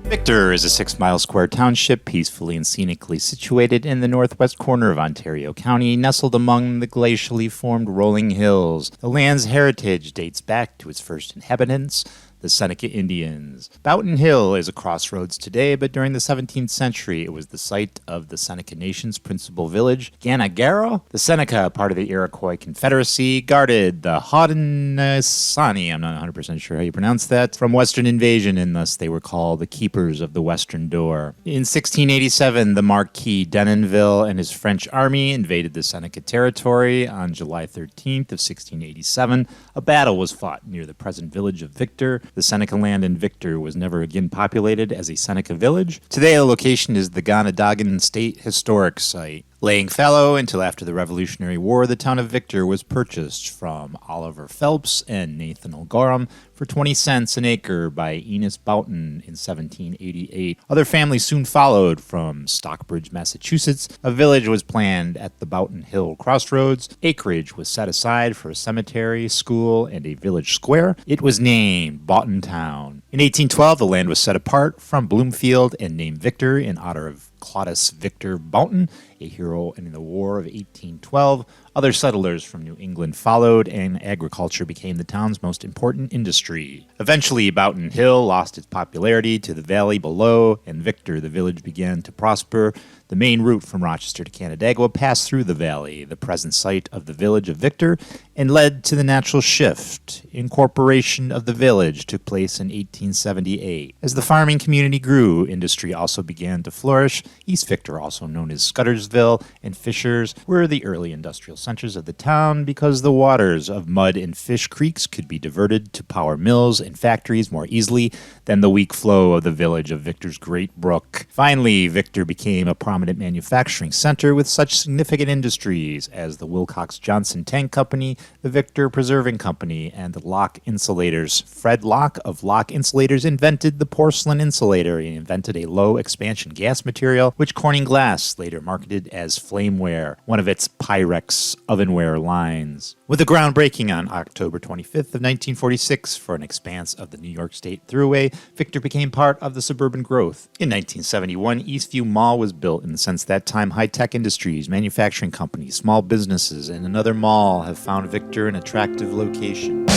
Victor is a 6-mile square township peacefully and scenically situated in the northwest corner of Ontario County, nestled among the glacially formed rolling hills. The land's heritage dates back to its first inhabitants, the Seneca Indians. Boughton Hill is a crossroads today, but during the 17th century, it was the site of the Seneca Nation's principal village, Ganagaro. The Seneca, part of the Iroquois Confederacy, guarded the Haudenosaunee, I'm not 100% sure how you pronounce that, from Western invasion, and thus they were called the Keepers of the Western Door. In 1687, the Marquis Denonville and his French army invaded the Seneca territory. On July 13th of 1687, a battle was fought near the present village of Victor. The Seneca land in Victor was never again populated as a Seneca village. Today, the location is the Ganadagan State Historic Site. Laying fallow until after the Revolutionary War, the town of Victor was purchased from Oliver Phelps and Nathaniel Gorham for 20 cents an acre by Enos Boughton in 1788. Other families soon followed. From Stockbridge, Massachusetts, a village was planned at the Boughton Hill crossroads. Acreage was set aside for a cemetery, school, and a village square. It was named Boughton Town. In 1812, the land was set apart from Bloomfield and named Victor in honor of Claudius Victor Boughton, a hero in the War of 1812. Other settlers from New England followed, and agriculture became the town's most important industry. Eventually, Boughton Hill lost its popularity to the valley below, and Victor, the village, began to prosper. The main route from Rochester to Canandaigua passed through the valley, the present site of the village of Victor, and led to the natural shift. Incorporation of the village took place in 1878. As the farming community grew, industry also began to flourish. East Victor, also known as Scuddersville and Fishers, were the early industrial centers of the town because the waters of Mud and Fish Creeks could be diverted to power mills and factories more easily than the weak flow of the village of Victor's Great Brook. Finally, Victor became a prominent manufacturing center with such significant industries as the Wilcox-Johnson Tank Company, the Victor Preserving Company, and Lock Insulators. Fred Lock of Lock Insulators invented the porcelain insulator. He invented a low-expansion gas material, which Corning Glass later marketed as Flameware, one of its Pyrex ovenware lines. With a groundbreaking on October 25th of 1946 for an expanse of the New York State Thruway, Victor became part of the suburban growth. In 1971, Eastview Mall was built, and since that time, high-tech industries, manufacturing companies, small businesses, and another mall have found Victor an attractive location.